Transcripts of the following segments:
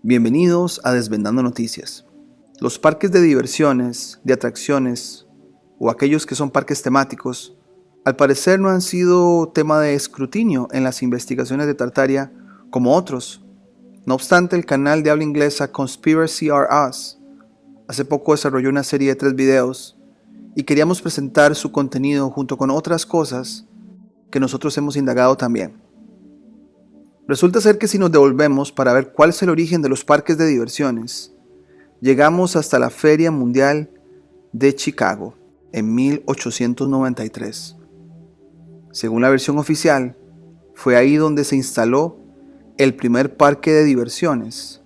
Bienvenidos a Desvendando Noticias. Los parques de diversiones, de atracciones o aquellos que son parques temáticos, al parecer no han sido tema de escrutinio en las investigaciones de Tartaria como otros. No obstante, el canal de habla inglesa Conspiracy Are Us hace poco desarrolló una serie de 3 videos y queríamos presentar su contenido junto con otras cosas que nosotros hemos indagado también. Resulta ser que si nos devolvemos para ver cuál es el origen de los parques de diversiones, llegamos hasta la Feria Mundial de Chicago en 1893. Según la versión oficial, fue ahí donde se instaló el primer parque de diversiones.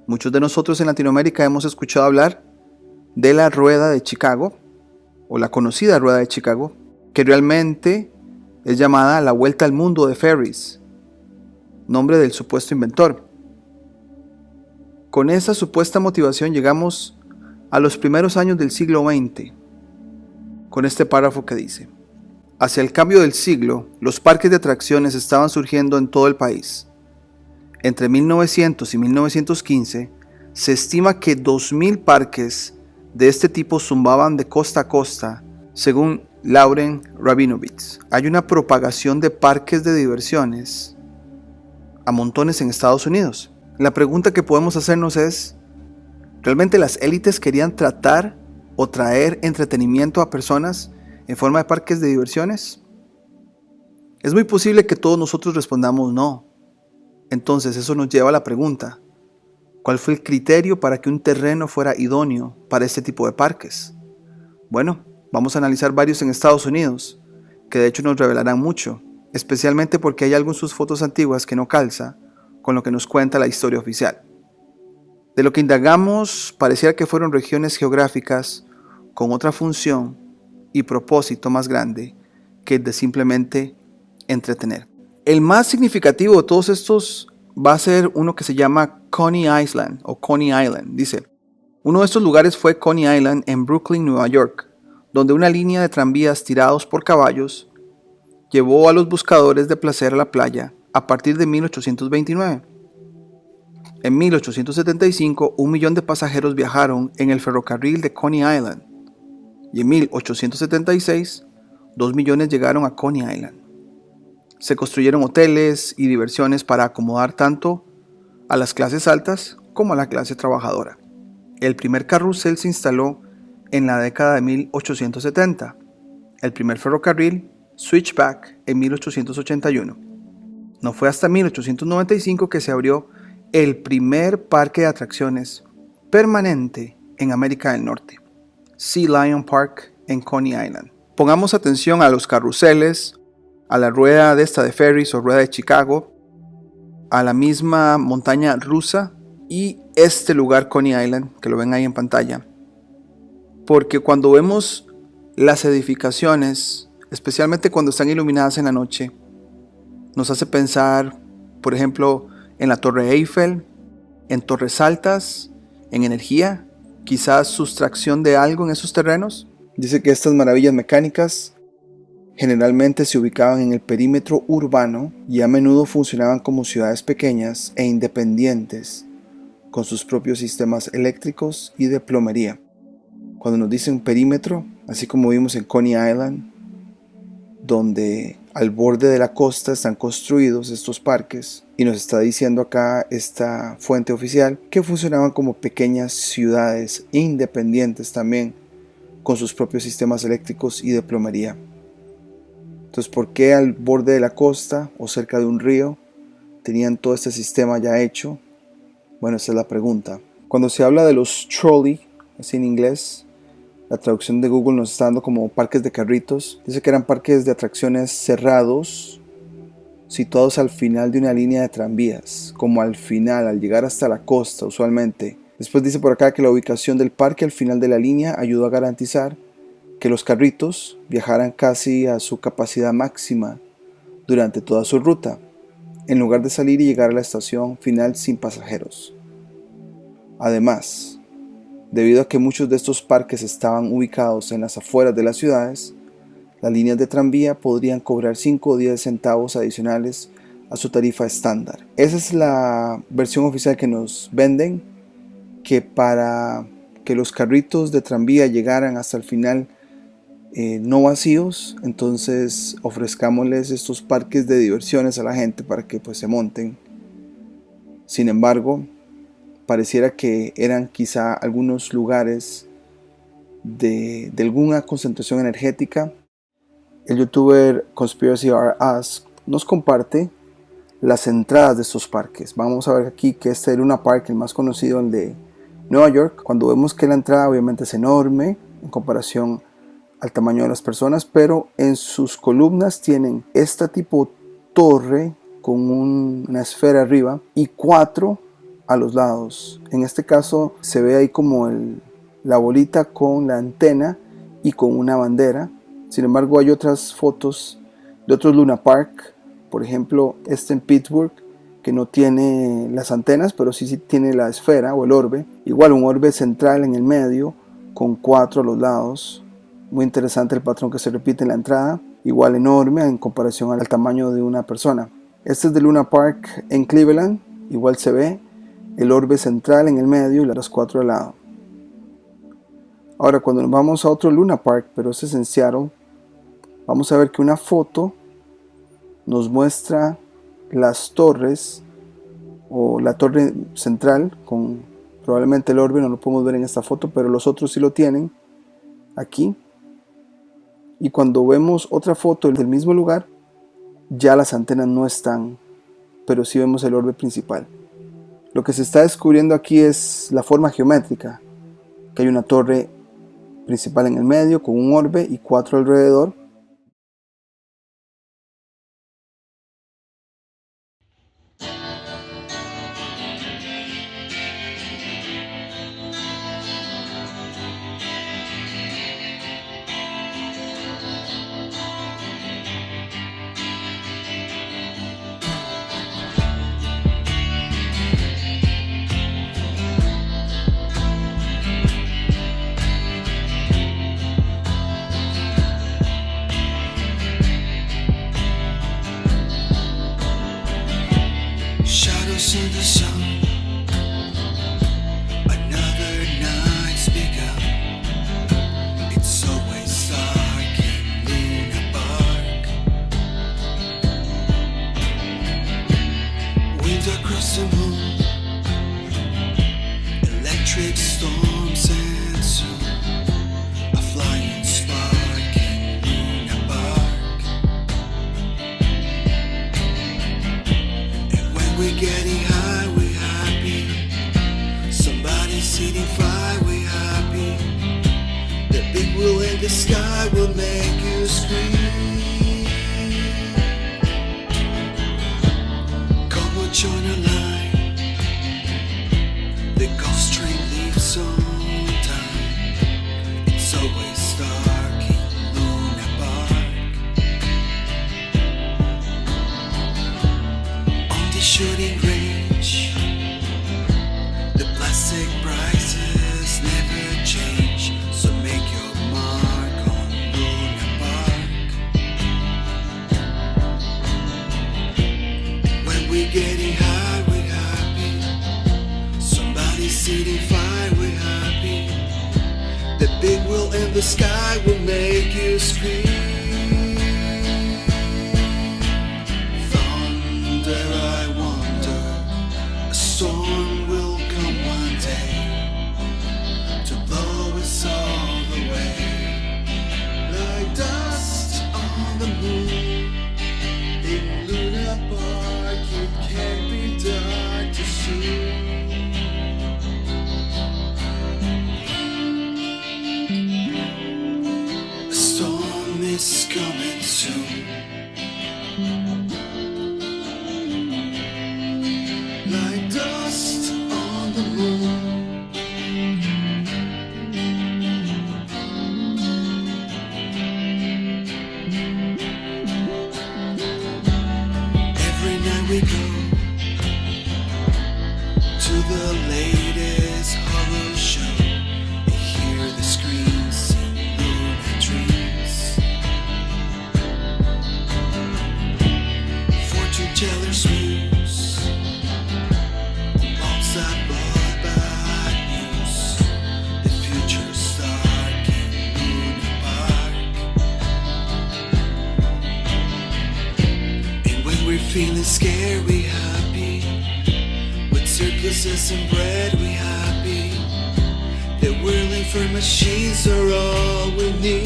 Muchos de nosotros en Latinoamérica hemos escuchado hablar de la Rueda de Chicago, o la conocida Rueda de Chicago, que realmente es llamada la Vuelta al Mundo de Ferris, nombre del supuesto inventor. Con esa supuesta motivación llegamos a los primeros años del siglo XX, con este párrafo que dice: hacia el cambio del siglo, los parques de atracciones estaban surgiendo en todo el país. Entre 1900 y 1915, se estima que 2000 parques de este tipo zumbaban de costa a costa, según Lauren Rabinovitz. Hay una propagación de parques de diversiones a montones en Estados Unidos. La pregunta que podemos hacernos es: ¿realmente las élites querían tratar o traer entretenimiento a personas en forma de parques de diversiones? Es muy posible que todos nosotros respondamos no. Entonces eso nos lleva a la pregunta: ¿cuál fue el criterio para que un terreno fuera idóneo para este tipo de parques? Bueno, vamos a analizar varios en Estados Unidos, que de hecho nos revelarán mucho, especialmente porque hay algo en sus fotos antiguas que no calza con lo que nos cuenta la historia oficial. De lo que indagamos, pareciera que fueron regiones geográficas con otra función y propósito más grande que el de simplemente entretener. El más significativo de todos estos va a ser uno que se llama Coney Island o Coney Island. Dice: uno de estos lugares fue Coney Island en Brooklyn, Nueva York, donde una línea de tranvías tirados por caballos llevó a los buscadores de placer a la playa a partir de 1829. En 1875, 1 millón de pasajeros viajaron en el ferrocarril de Coney Island, y en 1876, 2 millones llegaron a Coney Island. Se construyeron hoteles y diversiones para acomodar tanto a las clases altas como a la clase trabajadora. El primer carrusel se instaló en la década de 1870. El primer ferrocarril Switchback en 1881. No fue hasta 1895 que se abrió el primer parque de atracciones permanente en América del Norte, Sea Lion Park en Coney Island. Pongamos atención a los carruseles, a la rueda de Ferris o rueda de Chicago, a la misma montaña rusa y este lugar Coney Island, que lo ven ahí en pantalla. Porque cuando vemos las edificaciones, especialmente cuando están iluminadas en la noche, nos hace pensar, por ejemplo, en la Torre Eiffel, en torres altas, en energía, quizás sustracción de algo en esos terrenos. Dice que estas maravillas mecánicas generalmente se ubicaban en el perímetro urbano y a menudo funcionaban como ciudades pequeñas e independientes, con sus propios sistemas eléctricos y de plomería. Cuando nos dicen perímetro, así como vimos en Coney Island, donde al borde de la costa están construidos estos parques, y nos está diciendo acá esta fuente oficial que funcionaban como pequeñas ciudades independientes también, con sus propios sistemas eléctricos y de plomería. Entonces, ¿por qué al borde de la costa o cerca de un río tenían todo este sistema ya hecho? Bueno, esa es la pregunta. Cuando se habla de los trolley, así en inglés, la traducción de Google nos está dando como parques de carritos. Dice que eran parques de atracciones cerrados, situados al final de una línea de tranvías, como al final, al llegar hasta la costa usualmente. Después dice por acá que la ubicación del parque al final de la línea ayudó a garantizar que los carritos viajaran casi a su capacidad máxima durante toda su ruta, en lugar de salir y llegar a la estación final sin pasajeros. Además, debido a que muchos de estos parques estaban ubicados en las afueras de las ciudades, las líneas de tranvía podrían cobrar 5 o 10 centavos adicionales a su tarifa estándar. Esa es la versión oficial que nos venden, que para que los carritos de tranvía llegaran hasta el final no vacíos, entonces ofrezcámosles estos parques de diversiones a la gente para que pues se monten. Sin embargo, pareciera que eran quizá algunos lugares de alguna concentración energética. El youtuber Conspiracy R Us nos comparte las entradas de estos parques. Vamos a ver aquí que este es el Luna Park, el más conocido, el de Nueva York. Cuando vemos que la entrada obviamente es enorme en comparación al tamaño de las personas, pero en sus columnas tienen esta tipo torre con una esfera arriba y 4 a los lados. En este caso se ve ahí como la bolita con la antena y con una bandera. Sin embargo, hay otras fotos de otros Luna Park, por ejemplo este en Pittsburgh, que no tiene las antenas, pero sí tiene la esfera o el orbe. Igual un orbe central en el medio con 4 a los lados. Muy interesante el patrón que se repite en la entrada, igual enorme en comparación al tamaño de una persona. Este es de Luna Park en Cleveland, igual se ve el orbe central en el medio y las 4 al lado. Ahora cuando nos vamos a otro Luna Park, pero este es en Seattle, vamos a ver que una foto nos muestra las torres o la torre central con probablemente el orbe, no lo podemos ver en esta foto, pero los otros sí lo tienen aquí. Y cuando vemos otra foto del mismo lugar, ya las antenas no están, pero sí vemos el orbe principal. Lo que se está descubriendo aquí es la forma geométrica, que hay una torre principal en el medio con un orbe y 4 alrededor. Shadows of the sun, another night's begun. It's always dark in Luna Park. Winds across the moon, electric storms and soon a flying spark in Luna Park. And when we're getting high, we're happy. Somebody's sitting fire, we're happy. The big wheel in the sky will make you scream. Come on, join the line. The ghost train leaves on time. It's always dark in Luna Park. On the shooting range, the plastic prices never change. So make your mark on Luna Park. When we're getting high, we're happy. Somebody's sitting fire, we're happy. The big wheel in the sky will make you scream. Thunder, I wonder, a storm will come one day to blow us all away. Like dust on the moon in Luna Park, it can't be dark too soon. A storm is coming soon. Like dust on the moon. Every night we go to the latest horror show. You hear the screams in Luna dreams. Fortune tellers scared we happy. With circuses and bread we happy. That whirling for machines are all we need.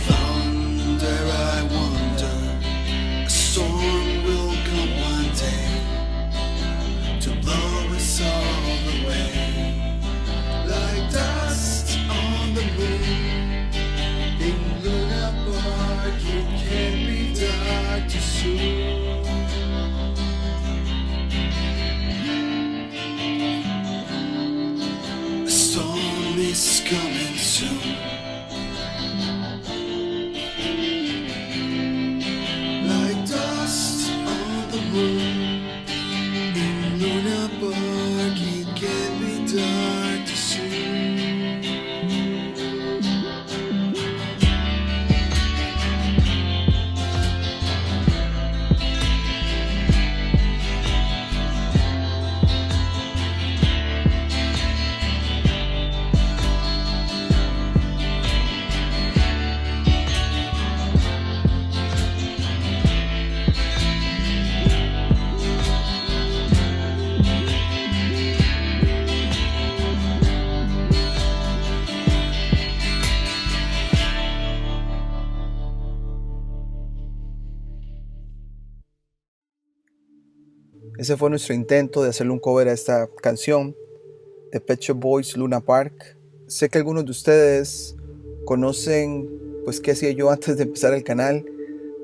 Thunder, I wonder, a storm will come one day to blow us all away. Like dust on the moon in Luna Park, it can't be dark too soon. A storm is coming soon. Like dust on the moon in Luna Park, it can't be dark too soon. Ese fue nuestro intento de hacerle un cover a esta canción de Pet Shop Boys, Luna Park. Sé que algunos de ustedes conocen pues qué hacía yo antes de empezar el canal.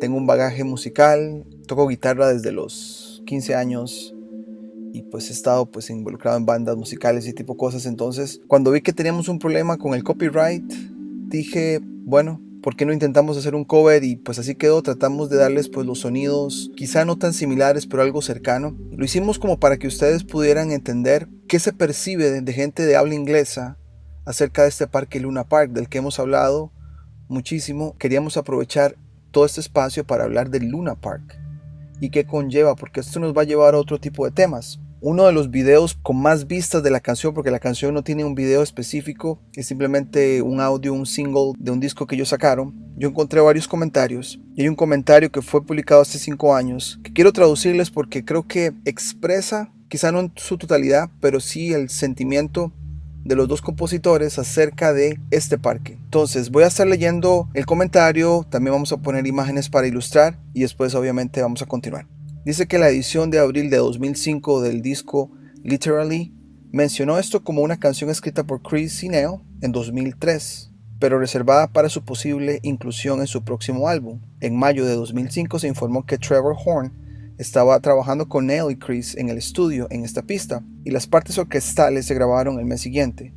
Tengo un bagaje musical, toco guitarra desde los 15 años y pues he estado pues involucrado en bandas musicales y tipo cosas. Entonces cuando vi que teníamos un problema con el copyright, dije bueno, ¿por qué no intentamos hacer un cover? Y pues así quedó. Tratamos de darles pues los sonidos quizá no tan similares pero algo cercano. Lo hicimos como para que ustedes pudieran entender qué se percibe de gente de habla inglesa acerca de este parque Luna Park, del que hemos hablado muchísimo. Queríamos aprovechar todo este espacio para hablar del Luna Park y qué conlleva, porque esto nos va a llevar a otro tipo de temas. Uno de los videos con más vistas de la canción, porque la canción no tiene un video específico, es simplemente un audio, un single de un disco que ellos sacaron. Yo encontré varios comentarios y hay un comentario que fue publicado hace 5 años que quiero traducirles porque creo que expresa, quizá no en su totalidad, pero sí el sentimiento de los dos compositores acerca de este parque. Entonces voy a estar leyendo el comentario, también vamos a poner imágenes para ilustrar y después obviamente vamos a continuar. Dice que la edición de abril de 2005 del disco Literally mencionó esto como una canción escrita por Chris y Neil en 2003, pero reservada para su posible inclusión en su próximo álbum. En mayo de 2005 se informó que Trevor Horn estaba trabajando con Neil y Chris en el estudio en esta pista, y las partes orquestales se grabaron el mes siguiente.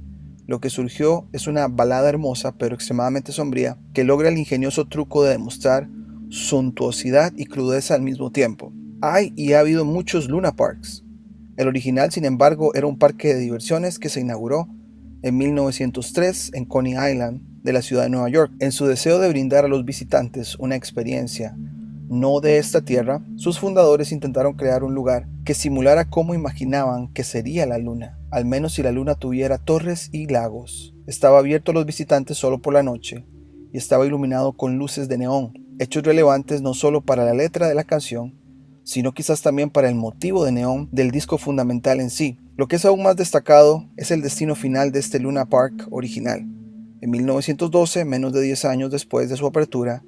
Lo que surgió es una balada hermosa pero extremadamente sombría que logra el ingenioso truco de demostrar suntuosidad y crudeza al mismo tiempo. Hay y ha habido muchos Luna Parks. El original, sin embargo, era un parque de diversiones que se inauguró en 1903 en Coney Island de la ciudad de Nueva York. En su deseo de brindar a los visitantes una experiencia no de esta tierra, sus fundadores intentaron crear un lugar que simulara cómo imaginaban que sería la luna, al menos si la luna tuviera torres y lagos. Estaba abierto a los visitantes solo por la noche y estaba iluminado con luces de neón, hechos relevantes no solo para la letra de la canción, sino quizás también para el motivo de neón del disco fundamental en sí. Lo que es aún más destacado es el destino final de este Luna Park original. En 1912, menos de 10 años después de su apertura,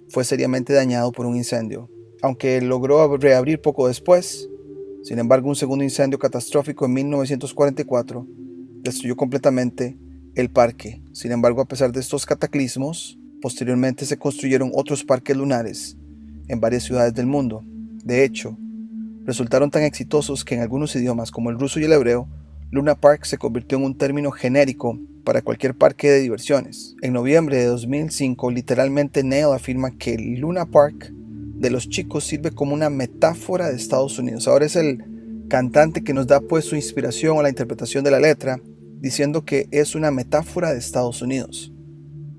fue seriamente dañado por un incendio. Aunque logró reabrir poco después, sin embargo un segundo incendio catastrófico en 1944 destruyó completamente el parque. Sin embargo, a pesar de estos cataclismos, posteriormente se construyeron otros parques lunares en varias ciudades del mundo. De hecho, resultaron tan exitosos que en algunos idiomas como el ruso y el hebreo, Luna Park se convirtió en un término genérico para cualquier parque de diversiones. En noviembre de 2005, literalmente Neil afirma que el Luna Park de los chicos sirve como una metáfora de Estados Unidos. Ahora es el cantante que nos da pues su inspiración o la interpretación de la letra, diciendo que es una metáfora de Estados Unidos.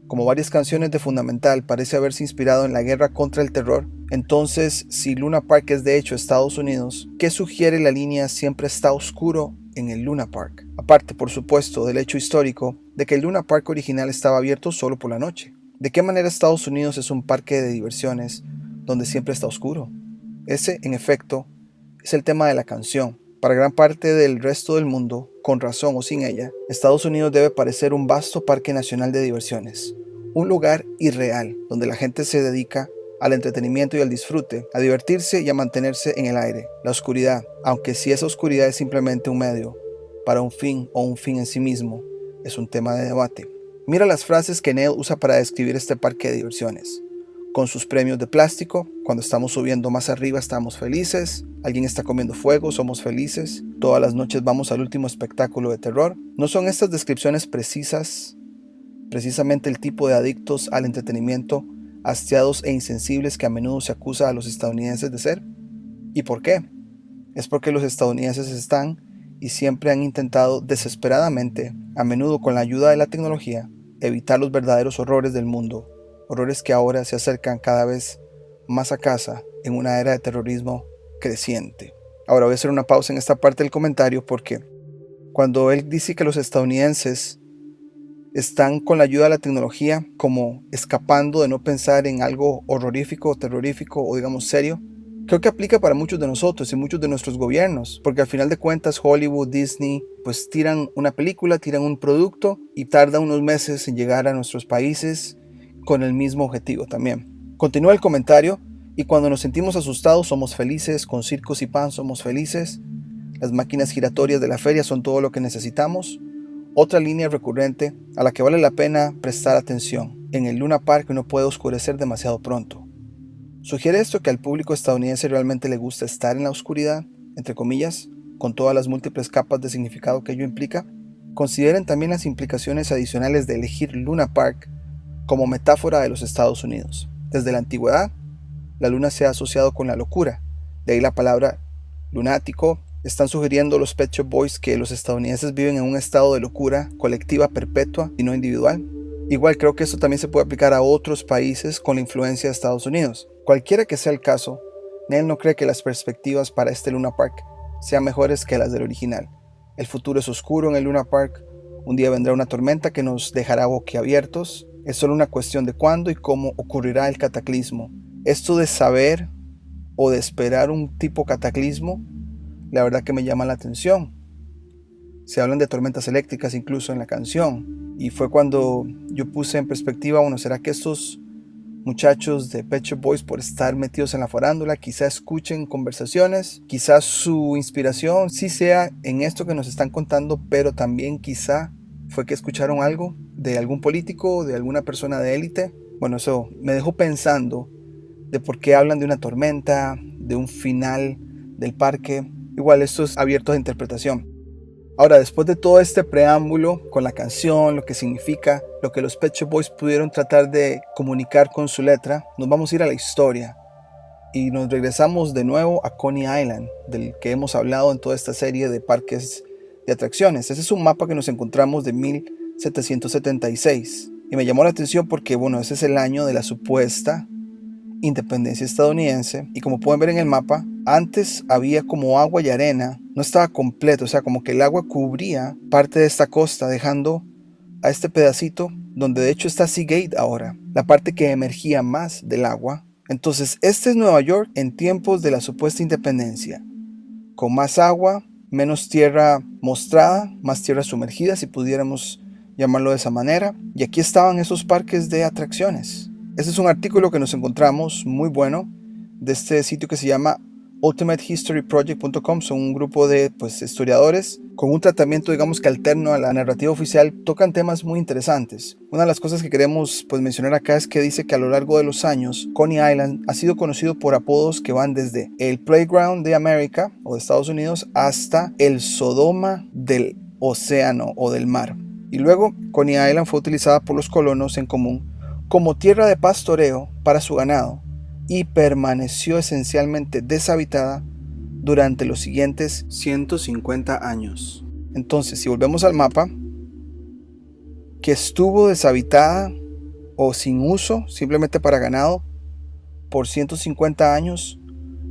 Como varias canciones de Fundamental, parece haberse inspirado en la guerra contra el terror. Entonces, si Luna Park es de hecho Estados Unidos, ¿qué sugiere la línea siempre está oscuro en el Luna Park? Aparte, por supuesto, del hecho histórico de que el Luna Park original estaba abierto solo por la noche. ¿De qué manera Estados Unidos es un parque de diversiones donde siempre está oscuro. Ese, en efecto, es el tema de la canción. Para gran parte del resto del mundo, con razón o sin ella, Estados Unidos debe parecer un vasto parque nacional de diversiones. Un lugar irreal, donde la gente se dedica al entretenimiento y al disfrute, a divertirse y a mantenerse en el aire. La oscuridad, aunque si esa oscuridad es simplemente un medio para un fin o un fin en sí mismo, es un tema de debate. Mira las frases que Neil usa para describir este parque de diversiones. Con sus premios de plástico, cuando estamos subiendo más arriba estamos felices, alguien está comiendo fuego, somos felices, todas las noches vamos al último espectáculo de terror. ¿No son estas descripciones precisamente el tipo de adictos al entretenimiento, hastiados e insensibles que a menudo se acusa a los estadounidenses de ser? ¿Y por qué? Es porque los estadounidenses están y siempre han intentado desesperadamente, a menudo con la ayuda de la tecnología, evitar los verdaderos horrores del mundo, horrores que ahora se acercan cada vez más a casa en una era de terrorismo creciente. Ahora voy a hacer una pausa en esta parte del comentario porque cuando él dice que los estadounidenses están con la ayuda de la tecnología como escapando de no pensar en algo horrorífico, terrorífico o digamos serio, creo que aplica para muchos de nosotros y muchos de nuestros gobiernos, porque al final de cuentas Hollywood, Disney, pues tiran una película, tiran un producto y tarda unos meses en llegar a nuestros países con el mismo objetivo también. Continúa el comentario: y cuando nos sentimos asustados somos felices, con circos y pan somos felices, las máquinas giratorias de la feria son todo lo que necesitamos. Otra línea recurrente a la que vale la pena prestar atención: en el Luna Park no puede oscurecer demasiado pronto. ¿Sugiere esto que al público estadounidense realmente le gusta estar en la oscuridad, entre comillas, con todas las múltiples capas de significado que ello implica? Consideren también las implicaciones adicionales de elegir Luna Park como metáfora de los Estados Unidos. Desde la antigüedad, la luna se ha asociado con la locura, de ahí la palabra lunático. Están sugiriendo los Pet Shop Boys que los estadounidenses viven en un estado de locura colectiva perpetua y no individual. Igual creo que esto también se puede aplicar a otros países con la influencia de Estados Unidos. Cualquiera que sea el caso, Neil no cree que las perspectivas para este Luna Park sean mejores que las del original. El futuro es oscuro en el Luna Park, un día vendrá una tormenta que nos dejará boquiabiertos, es solo una cuestión de cuándo y cómo ocurrirá el cataclismo. Esto de saber o de esperar un tipo cataclismo, la verdad que me llama la atención. Se hablan de tormentas eléctricas incluso en la canción, y fue cuando yo puse en perspectiva, bueno, ¿será que estos muchachos de Pet Shop Boys, por estar metidos en la farándula, quizá escuchen conversaciones, quizá su inspiración sí sea en esto que nos están contando, pero también quizá fue que escucharon algo de algún político, de alguna persona de élite? Bueno, eso me dejó pensando de por qué hablan de una tormenta, de un final del parque. Igual esto es abierto a interpretación. Ahora, después de todo este preámbulo con la canción, lo que significa, lo que los Pet Shop Boys pudieron tratar de comunicar con su letra, nos vamos a ir a la historia y nos regresamos de nuevo a Coney Island, del que hemos hablado en toda esta serie de parques de atracciones. Ese es un mapa que nos encontramos de 1776 y me llamó la atención porque, bueno, ese es el año de la supuesta independencia estadounidense, y como pueden ver en el mapa, antes había como agua y arena, no estaba completo, o sea, como que el agua cubría parte de esta costa, dejando a este pedacito donde de hecho está Seagate ahora, la parte que emergía más del agua. Entonces este es Nueva York en tiempos de la supuesta independencia, con más agua, menos tierra mostrada, más tierra sumergida, si pudiéramos llamarlo de esa manera, y aquí estaban esos parques de atracciones. Este es un artículo que nos encontramos muy bueno de este sitio que se llama ultimatehistoryproject.com. Son un grupo de historiadores con un tratamiento, digamos que alterno a la narrativa oficial. Tocan temas muy interesantes. Una de las cosas que queremos mencionar acá es que dice que a lo largo de los años Coney Island ha sido conocido por apodos que van desde el Playground de América o de Estados Unidos hasta el Sodoma del océano o del mar. Y luego Coney Island fue utilizada por los colonos en común como tierra de pastoreo para su ganado y permaneció esencialmente deshabitada durante los siguientes 150 años. Entonces, si volvemos al mapa, que estuvo deshabitada o sin uso, simplemente para ganado, por 150 años,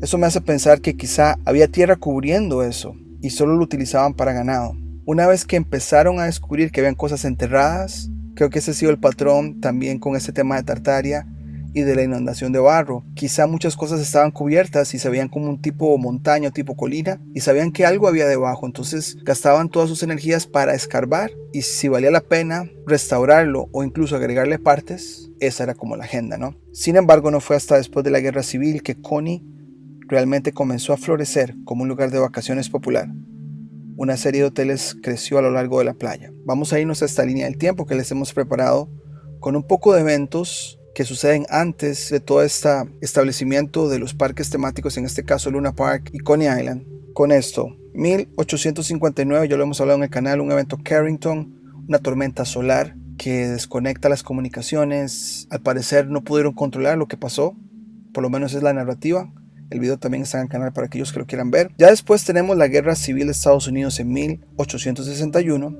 eso me hace pensar que quizá había tierra cubriendo eso y solo lo utilizaban para ganado. Una vez que empezaron a descubrir que habían cosas enterradas, creo que ese ha sido el patrón también con este tema de Tartaria, y de la inundación de barro. Quizá muchas cosas estaban cubiertas y se veían como un tipo montaña, tipo colina, y sabían que algo había debajo, entonces gastaban todas sus energías para escarbar, y si valía la pena restaurarlo o incluso agregarle partes, esa era como la agenda, ¿no? Sin embargo, no fue hasta después de la guerra civil que Coney realmente comenzó a florecer como un lugar de vacaciones popular. Una serie de hoteles creció a lo largo de la playa. Vamos a irnos a esta línea del tiempo que les hemos preparado con un poco de eventos que suceden antes de todo este establecimiento de los parques temáticos, en este caso Luna Park y Coney Island. Con esto, 1859, ya lo hemos hablado en el canal, un evento Carrington, una tormenta solar que desconecta las comunicaciones. Al parecer no pudieron controlar lo que pasó, por lo menos es la narrativa. El video también está en el canal para aquellos que lo quieran ver. Ya después tenemos la Guerra Civil de Estados Unidos en 1861.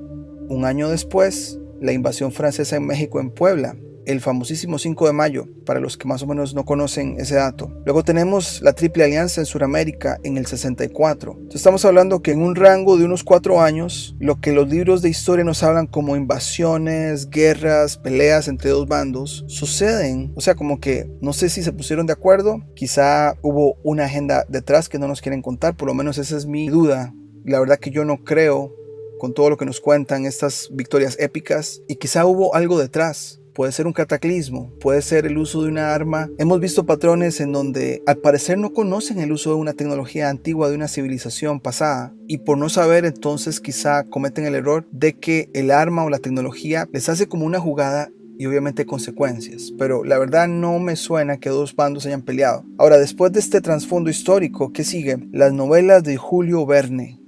Un año después, la invasión francesa en México, en Puebla, el famosísimo 5 de mayo, para los que más o menos no conocen ese dato. Luego tenemos la Triple Alianza en Sudamérica en el 64. Entonces estamos hablando que en un rango de unos 4 años, lo que los libros de historia nos hablan como invasiones, guerras, peleas entre dos bandos, suceden. O sea, como que no sé si se pusieron de acuerdo, quizá hubo una agenda detrás que no nos quieren contar, por lo menos esa es mi duda. La verdad que yo no creo, con todo lo que nos cuentan estas victorias épicas, y quizá hubo algo detrás. Puede ser un cataclismo, puede ser el uso de una arma. Hemos visto patrones en donde al parecer no conocen el uso de una tecnología antigua de una civilización pasada, y por no saber entonces quizá cometen el error de que el arma o la tecnología les hace como una jugada y obviamente consecuencias, pero la verdad no me suena que dos bandos hayan peleado. Ahora, después de este trasfondo histórico, ¿qué sigue? Las novelas de Julio Verne.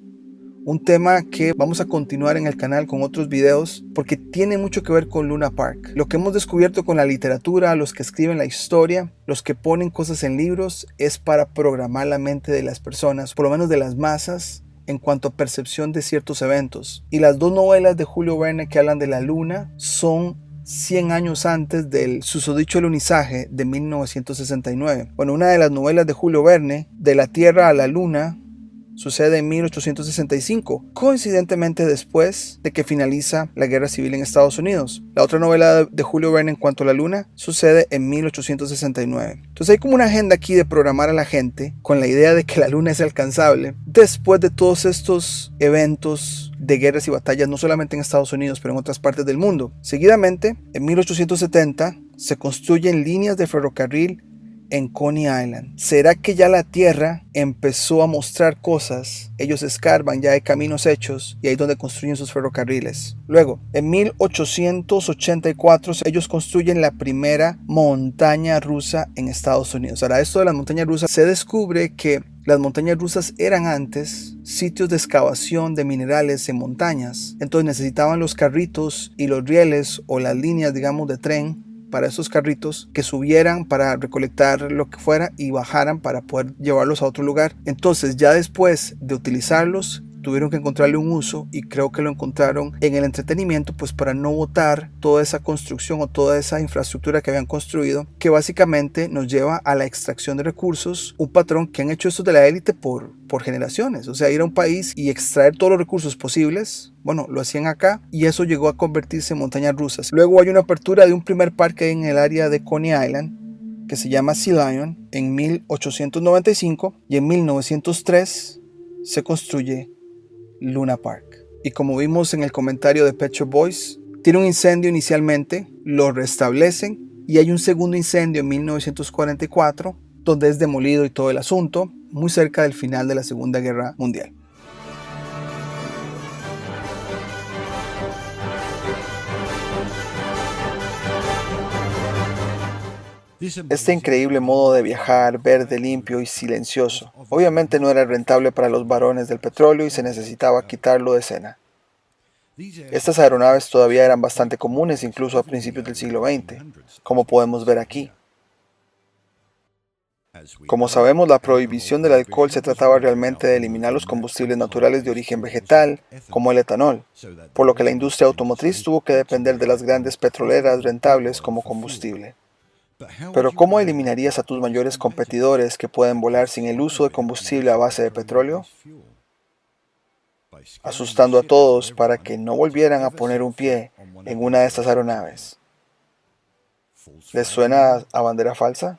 Un tema que vamos a continuar en el canal con otros videos porque tiene mucho que ver con Luna Park. Lo que hemos descubierto con la literatura, los que escriben la historia, los que ponen cosas en libros, es para programar la mente de las personas, por lo menos de las masas, en cuanto a percepción de ciertos eventos. Y las dos novelas de Julio Verne que hablan de la luna son 100 años antes del susodicho alunizaje de 1969. Bueno, una de las novelas de Julio Verne, De la Tierra a la Luna, sucede en 1865, coincidentemente después de que finaliza la Guerra Civil en Estados Unidos. La otra novela de Julio Verne en cuanto a la luna sucede en 1869. Entonces hay como una agenda aquí de programar a la gente con la idea de que la luna es alcanzable después de todos estos eventos de guerras y batallas, no solamente en Estados Unidos, pero en otras partes del mundo. Seguidamente, en 1870, se construyen líneas de ferrocarril en Coney Island. ¿Será que ya la Tierra empezó a mostrar cosas? Ellos escarban, ya hay caminos hechos y ahí es donde construyen sus ferrocarriles. Luego, en 1884 ellos construyen la primera montaña rusa en Estados Unidos. Ahora, esto de las montañas rusas, se descubre que las montañas rusas eran antes sitios de excavación de minerales en montañas. Entonces necesitaban los carritos y los rieles o las líneas, digamos, de tren para esos carritos que subieran para recolectar lo que fuera y bajaran para poder llevarlos a otro lugar. Entonces ya después de utilizarlos tuvieron que encontrarle un uso, y creo que lo encontraron en el entretenimiento, pues para no botar toda esa construcción o toda esa infraestructura que habían construido, que básicamente nos lleva a la extracción de recursos, un patrón que han hecho estos de la élite por generaciones. O sea, ir a un país y extraer todos los recursos posibles. Bueno, lo hacían acá y eso llegó a convertirse en montañas rusas. Luego hay una apertura de un primer parque en el área de Coney Island que se llama Sea Lion en 1895, y en 1903 se construye Luna Park. Y como vimos en el comentario de Pet Shop Boys, tiene un incendio inicialmente, lo restablecen y hay un segundo incendio en 1944 donde es demolido y todo el asunto, muy cerca del final de la Segunda Guerra Mundial. Este increíble modo de viajar, verde, limpio y silencioso, obviamente no era rentable para los barones del petróleo y se necesitaba quitarlo de escena. Estas aeronaves todavía eran bastante comunes incluso a principios del siglo XX, como podemos ver aquí. Como sabemos, la prohibición del alcohol se trataba realmente de eliminar los combustibles naturales de origen vegetal, como el etanol, por lo que la industria automotriz tuvo que depender de las grandes petroleras rentables como combustible. Pero ¿cómo eliminarías a tus mayores competidores que pueden volar sin el uso de combustible a base de petróleo? Asustando a todos para que no volvieran a poner un pie en una de estas aeronaves. ¿Les suena a bandera falsa?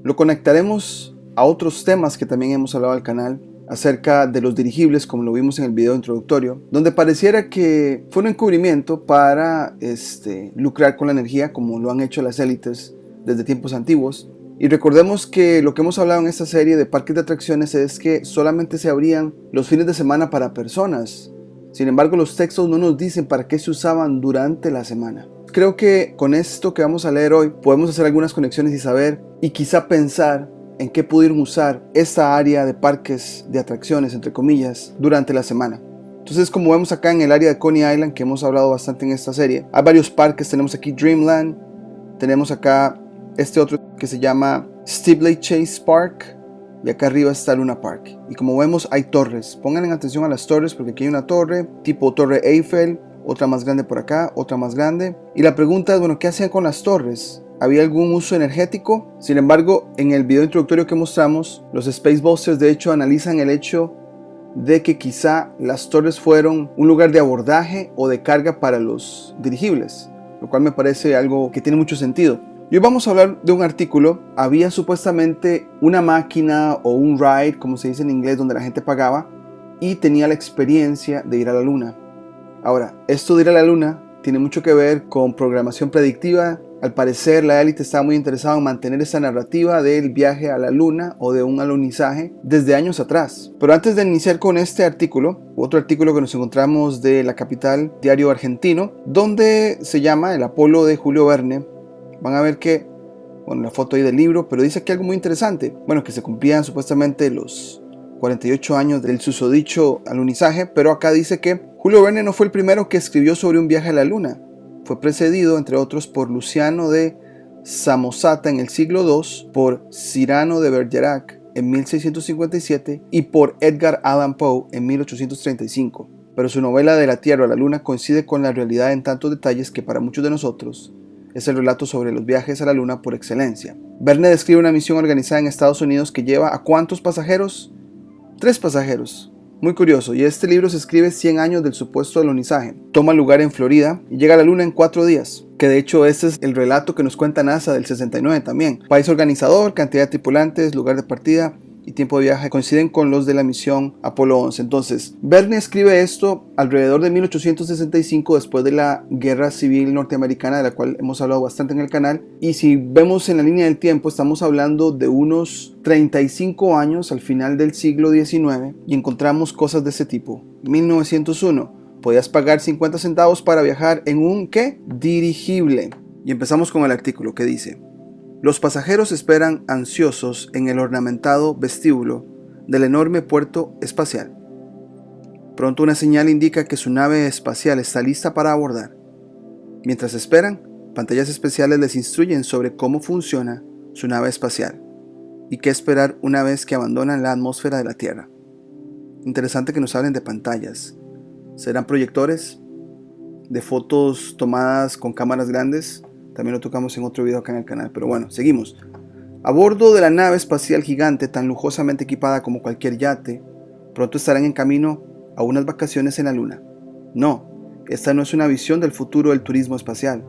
Lo conectaremos a otros temas que también hemos hablado al canal acerca de los dirigibles, como lo vimos en el video introductorio, donde pareciera que fue un encubrimiento para lucrar con la energía, como lo han hecho las élites desde tiempos antiguos. Y recordemos que lo que hemos hablado en esta serie de parques de atracciones es que solamente se abrían los fines de semana para personas. Sin embargo, los textos no nos dicen para qué se usaban durante la semana. Creo que con esto que vamos a leer hoy podemos hacer algunas conexiones y saber y quizá pensar en qué pudieron usar esta área de parques de atracciones, entre comillas, durante la semana. Entonces, como vemos acá en el área de Coney Island, que hemos hablado bastante en esta serie, hay varios parques. Tenemos aquí Dreamland, tenemos acá este otro que se llama Steeplechase Park, y acá arriba está Luna Park. Y como vemos, hay torres. Pongan atención a las torres, porque aquí hay una torre tipo Torre Eiffel, otra más grande por acá, otra más grande. Y la pregunta es, bueno, ¿qué hacían con las torres? ¿Había algún uso energético? Sin embargo, en el video introductorio que mostramos, los Spacebusters de hecho analizan el hecho de que quizá las torres fueron un lugar de abordaje o de carga para los dirigibles, lo cual me parece algo que tiene mucho sentido. Y hoy vamos a hablar de un artículo. Había supuestamente una máquina o un ride, como se dice en inglés, donde la gente pagaba y tenía la experiencia de ir a la luna. Ahora, esto de ir a la luna tiene mucho que ver con programación predictiva. Al parecer la élite estaba muy interesada en mantener esa narrativa del viaje a la luna o de un alunizaje desde años atrás. Pero antes de iniciar con este artículo, otro artículo que nos encontramos de La Capital, diario argentino, donde se llama El Apolo de Julio Verne. Van a ver que, bueno, la foto ahí del libro, pero dice aquí algo muy interesante. Bueno, que se cumplían supuestamente los 48 años del susodicho alunizaje, pero acá dice que Julio Verne no fue el primero que escribió sobre un viaje a la luna. Fue precedido, entre otros, por Luciano de Samosata en el siglo II, por Cyrano de Bergerac en 1657 y por Edgar Allan Poe en 1835. Pero su novela De la Tierra a la Luna coincide con la realidad en tantos detalles que para muchos de nosotros es el relato sobre los viajes a la luna por excelencia. Verne describe una misión organizada en Estados Unidos que lleva ¿a cuántos pasajeros? 3 pasajeros. Muy curioso, y este libro se escribe 100 años del supuesto alunizaje. Toma lugar en Florida y llega a la luna en 4 días. Que de hecho este es el relato que nos cuenta NASA del 69 también. País organizador, cantidad de tripulantes, lugar de partida y tiempo de viaje coinciden con los de la misión Apolo 11. Entonces, Verne escribe esto alrededor de 1865, después de la Guerra Civil Norteamericana, de la cual hemos hablado bastante en el canal. Y si vemos en la línea del tiempo, estamos hablando de unos 35 años al final del siglo XIX y encontramos cosas de ese tipo. 1901, podías pagar 50 centavos para viajar en un ¿qué? Dirigible. Y empezamos con el artículo que dice: los pasajeros esperan ansiosos en el ornamentado vestíbulo del enorme puerto espacial. Pronto una señal indica que su nave espacial está lista para abordar. Mientras esperan, pantallas especiales les instruyen sobre cómo funciona su nave espacial y qué esperar una vez que abandonan la atmósfera de la Tierra. Interesante que nos hablen de pantallas. ¿Serán proyectores? ¿De fotos tomadas con cámaras grandes? También lo tocamos en otro video acá en el canal, pero bueno, seguimos. A bordo de la nave espacial gigante, tan lujosamente equipada como cualquier yate, pronto estarán en camino a unas vacaciones en la luna. No, esta no es una visión del futuro del turismo espacial.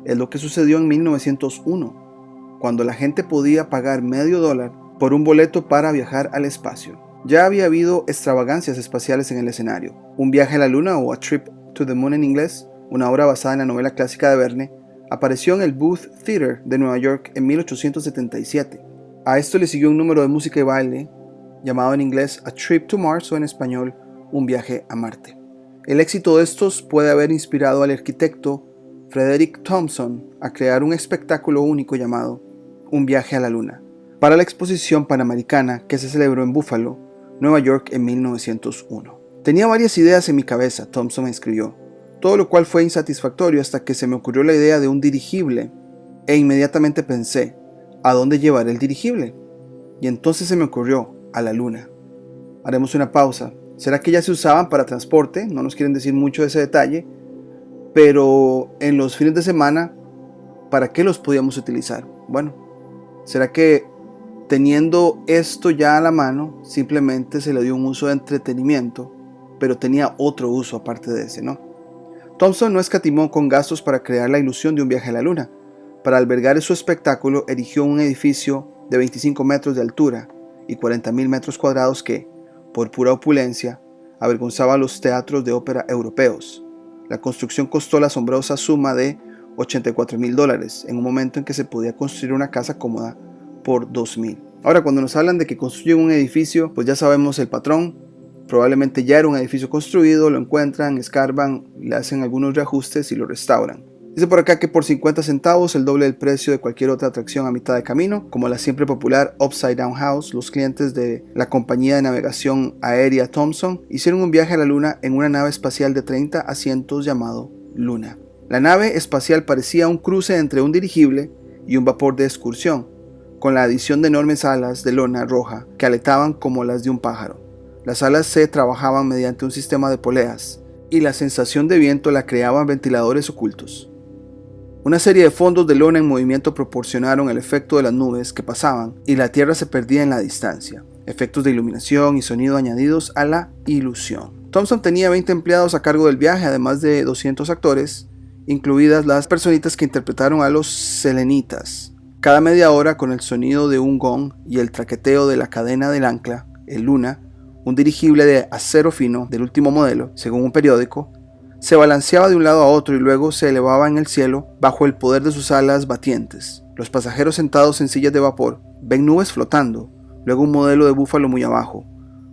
Es lo que sucedió en 1901, cuando la gente podía pagar $0.50 por un boleto para viajar al espacio. Ya había habido extravagancias espaciales en el escenario. Un viaje a la luna, o A Trip to the Moon en inglés, una obra basada en la novela clásica de Verne, apareció en el Booth Theater de Nueva York en 1877. A esto le siguió un número de música y baile llamado en inglés A Trip to Mars, o en español Un viaje a Marte. El éxito de estos puede haber inspirado al arquitecto Frederick Thompson a crear un espectáculo único llamado Un viaje a la luna para la exposición panamericana que se celebró en Buffalo, Nueva York en 1901. Tenía varias ideas en mi cabeza, Thompson escribió, todo lo cual fue insatisfactorio hasta que se me ocurrió la idea de un dirigible e inmediatamente pensé, ¿a dónde llevar el dirigible? Y entonces se me ocurrió, a la luna. Haremos una pausa. ¿Será que ya se usaban para transporte? No nos quieren decir mucho de ese detalle, pero en los fines de semana, ¿para qué los podíamos utilizar? Bueno, ¿será que Teniendo esto ya a la mano, simplemente se le dio un uso de entretenimiento, pero tenía otro uso aparte de ese, ¿no? Thomson no escatimó con gastos para crear la ilusión de un viaje a la luna. Para albergar su espectáculo, erigió un edificio de 25 metros de altura y 40.000 metros cuadrados que, por pura opulencia, avergonzaba a los teatros de ópera europeos. La construcción costó la asombrosa suma de $84.000, en un momento en que se podía construir una casa cómoda por $2.000. Ahora, cuando nos hablan de que construyen un edificio, pues ya sabemos el patrón. Probablemente ya era un edificio construido, lo encuentran, escarban, le hacen algunos reajustes y lo restauran. Dice por acá que por 50 centavos, el doble del precio de cualquier otra atracción a mitad de camino, como la siempre popular Upside Down House, los clientes de la compañía de navegación aérea Thomson hicieron un viaje a la luna en una nave espacial de 30 asientos llamado Luna. La nave espacial parecía un cruce entre un dirigible y un vapor de excursión, con la adición de enormes alas de lona roja que aletaban como las de un pájaro. Las alas se trabajaban mediante un sistema de poleas, y la sensación de viento la creaban ventiladores ocultos. Una serie de fondos de lona en movimiento proporcionaron el efecto de las nubes que pasaban y la Tierra se perdía en la distancia, efectos de iluminación y sonido añadidos a la ilusión. Thomson tenía 20 empleados a cargo del viaje, además de 200 actores, incluidas las personitas que interpretaron a los selenitas. Cada media hora, con el sonido de un gong y el traqueteo de la cadena del ancla, el Luna, un dirigible de acero fino del último modelo, según un periódico, se balanceaba de un lado a otro y luego se elevaba en el cielo bajo el poder de sus alas batientes. Los pasajeros sentados en sillas de vapor ven nubes flotando, luego un modelo de búfalo muy abajo,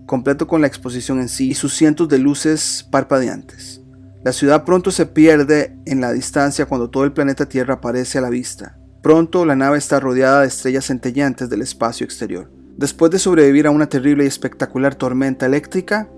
completo con la exposición en sí y sus cientos de luces parpadeantes. La ciudad pronto se pierde en la distancia cuando todo el planeta Tierra aparece a la vista. Pronto la nave está rodeada de estrellas centelleantes del espacio exterior. Después de sobrevivir a una terrible y espectacular tormenta eléctrica,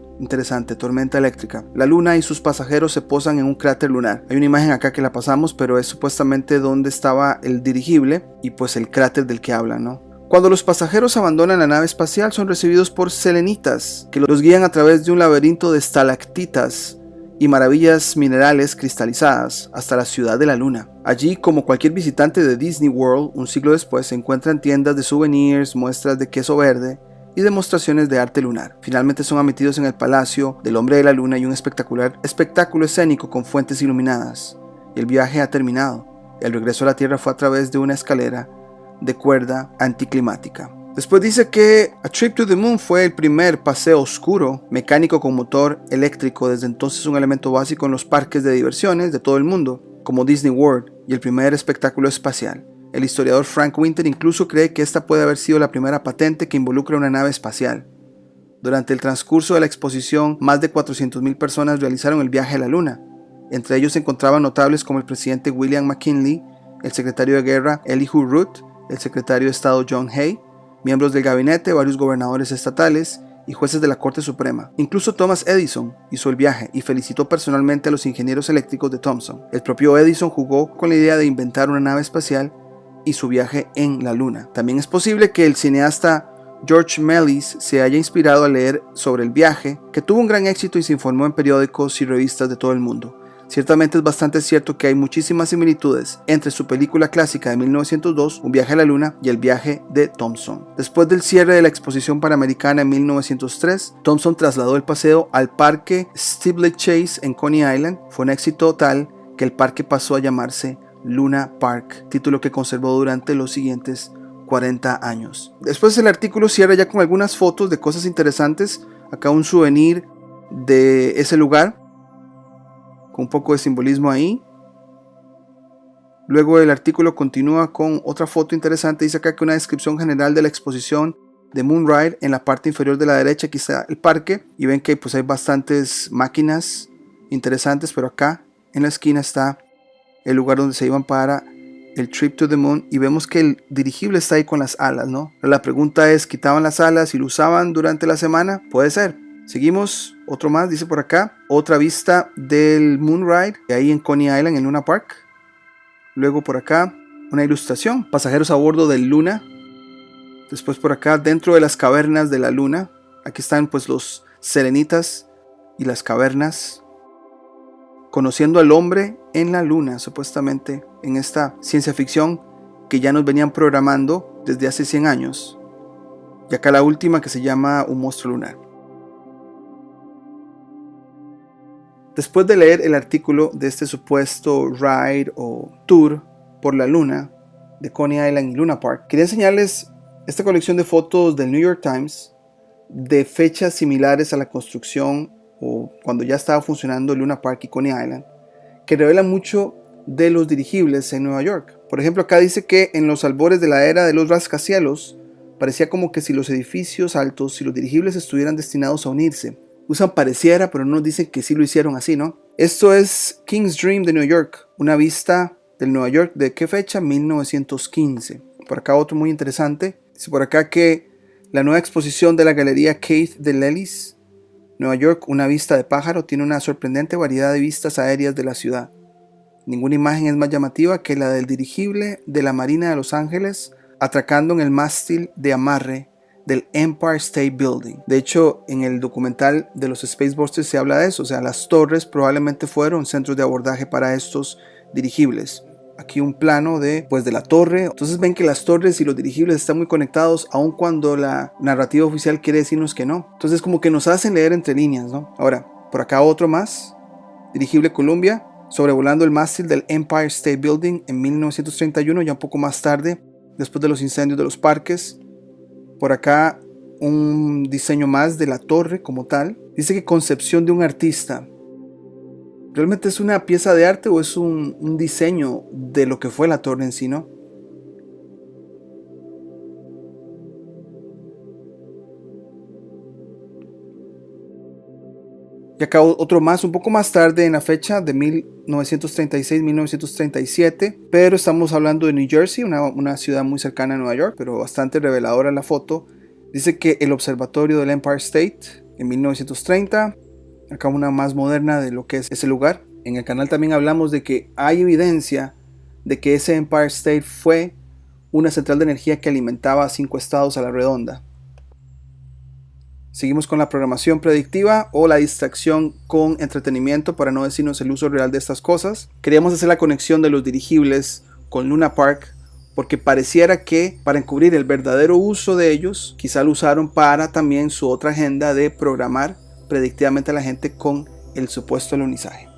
la luna y sus pasajeros se posan en un cráter lunar. Hay una imagen acá que la pasamos, pero es supuestamente donde estaba el dirigible y pues el cráter del que hablan, ¿no? Cuando los pasajeros abandonan la nave espacial, son recibidos por selenitas, que los guían a través de un laberinto de estalactitas y maravillas minerales cristalizadas hasta la ciudad de la luna. Allí, como cualquier visitante de Disney World, un siglo después se encuentran tiendas de souvenirs, muestras de queso verde y demostraciones de arte lunar. Finalmente son admitidos en el Palacio del Hombre de la Luna y un espectacular espectáculo escénico con fuentes iluminadas. El viaje ha terminado. El regreso a la Tierra fue a través de una escalera de cuerda anticlimática. Después dice que A Trip to the Moon fue el primer paseo oscuro mecánico con motor eléctrico, desde entonces un elemento básico en los parques de diversiones de todo el mundo, como Disney World, y el primer espectáculo espacial. El historiador Frank Winter incluso cree que esta puede haber sido la primera patente que involucra una nave espacial. Durante el transcurso de la exposición, más de 400.000 personas realizaron el viaje a la Luna. Entre ellos se encontraban notables como el presidente William McKinley, el secretario de guerra Elihu Root, el secretario de Estado John Hay, miembros del gabinete, varios gobernadores estatales y jueces de la Corte Suprema. Incluso Thomas Edison hizo el viaje y felicitó personalmente a los ingenieros eléctricos de Thomson. El propio Edison jugó con la idea de inventar una nave espacial y su viaje en la Luna. También es posible que el cineasta George Méliès se haya inspirado a leer sobre el viaje, que tuvo un gran éxito y se informó en periódicos y revistas de todo el mundo. Ciertamente es bastante cierto que hay muchísimas similitudes entre su película clásica de 1902, Un viaje a la luna, y el viaje de Thomson. Después del cierre de la exposición panamericana en 1903, Thomson trasladó el paseo al parque Steeplechase en Coney Island. Fue un éxito tal que el parque pasó a llamarse Luna Park, título que conservó durante los siguientes 40 años. Después el artículo cierra ya con algunas fotos de cosas interesantes. Acá un souvenir de ese lugar, con un poco de simbolismo ahí. Luego el artículo continúa con otra foto interesante. Dice acá que una descripción general de la exposición de Moonride. En la parte inferior de la derecha aquí está el parque, y ven que pues hay bastantes máquinas interesantes, pero acá en la esquina está el lugar donde se iban para el Trip to the Moon, y vemos que el dirigible está ahí con las alas, ¿no? La pregunta es, ¿quitaban las alas y lo usaban durante la semana? Puede ser. Seguimos, otro más, dice por acá, otra vista del Moonride, ahí en Coney Island, en Luna Park. Luego por acá, una ilustración, pasajeros a bordo del Luna. Después por acá, dentro de las cavernas de la Luna, aquí están pues los selenitas y las cavernas, conociendo al hombre en la Luna, supuestamente en esta ciencia ficción que ya nos venían programando desde hace 100 años. Y acá la última, que se llama Un monstruo lunar. Después de leer el artículo de este supuesto ride o tour por la luna de Coney Island y Luna Park, quería enseñarles esta colección de fotos del New York Times de fechas similares a la construcción o cuando ya estaba funcionando Luna Park y Coney Island, que revelan mucho de los dirigibles en Nueva York. Por ejemplo, acá dice que en los albores de la era de los rascacielos parecía como que si los edificios altos y los dirigibles estuvieran destinados a unirse. Usan pareciera, pero no nos dicen que sí lo hicieron así, ¿no? Esto es King's Dream de New York, una vista del Nueva York, ¿de qué fecha? 1915. Por acá otro muy interesante. Dice por acá que la nueva exposición de la Galería Keith de Lelis, Nueva York, una vista de pájaro, tiene una sorprendente variedad de vistas aéreas de la ciudad. Ninguna imagen es más llamativa que la del dirigible de la Marina de Los Ángeles atracando en el mástil de amarre del Empire State Building. De hecho, en el documental de los Spacebusters se habla de eso, o sea, las torres probablemente fueron centros de abordaje para estos dirigibles. Aquí un plano de la torre. Entonces ven que las torres y los dirigibles están muy conectados, aun cuando la narrativa oficial quiere decirnos que no. Entonces como que nos hacen leer entre líneas, ¿no? Ahora, por acá otro más. Dirigible Columbia, sobrevolando el mástil del Empire State Building en 1931, ya un poco más tarde, después de los incendios de los parques. Por acá un diseño más de la torre como tal. Dice que concepción de un artista. ¿Realmente es una pieza de arte o es un diseño de lo que fue la torre en sí, no? Y acá otro más, un poco más tarde en la fecha de 1936-1937, pero estamos hablando de New Jersey, una ciudad muy cercana a Nueva York, pero bastante reveladora la foto. Dice que el observatorio del Empire State en 1930, acá una más moderna de lo que es ese lugar. En el canal también hablamos de que hay evidencia de que ese Empire State fue una central de energía que alimentaba a 5 estados a la redonda. Seguimos con la programación predictiva o la distracción con entretenimiento, para no decirnos el uso real de estas cosas. Queríamos hacer la conexión de los dirigibles con Luna Park porque pareciera que para encubrir el verdadero uso de ellos, quizá lo usaron para también su otra agenda de programar predictivamente a la gente con el supuesto alunizaje.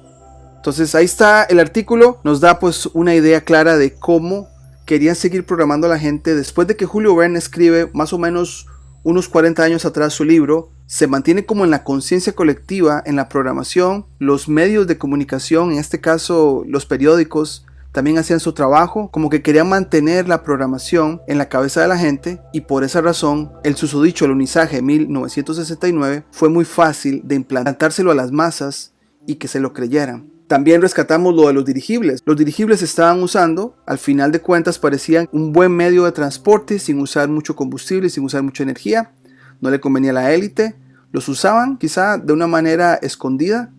Entonces ahí está el artículo, nos da pues una idea clara de cómo querían seguir programando a la gente después de que Julio Verne escribe más o menos unos 40 años atrás su libro. Se mantiene como en la conciencia colectiva, en la programación. Los medios de comunicación, en este caso los periódicos, también hacían su trabajo, como que querían mantener la programación en la cabeza de la gente, y por esa razón el susodicho alunizaje 1969 fue muy fácil de implantárselo a las masas y que se lo creyeran. También rescatamos lo de los dirigibles. Los dirigibles se estaban usando, al final de cuentas parecían un buen medio de transporte sin usar mucho combustible, sin usar mucha energía. No le convenía a la élite. Los usaban quizá de una manera escondida,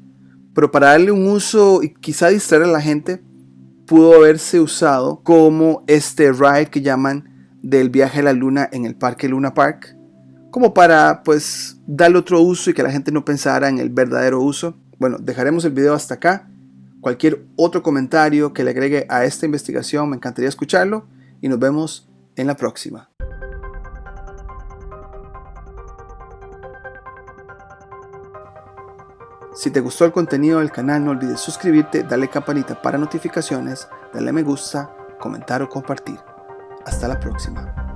pero para darle un uso y quizá distraer a la gente, pudo haberse usado como este ride que llaman del viaje a la luna en el parque Luna Park, como para pues darle otro uso y que la gente no pensara en el verdadero uso. Bueno, dejaremos el video hasta acá. Cualquier otro comentario que le agregue a esta investigación me encantaría escucharlo, y nos vemos en la próxima. Si te gustó el contenido del canal, no olvides suscribirte, darle campanita para notificaciones, darle me gusta, comentar o compartir. Hasta la próxima.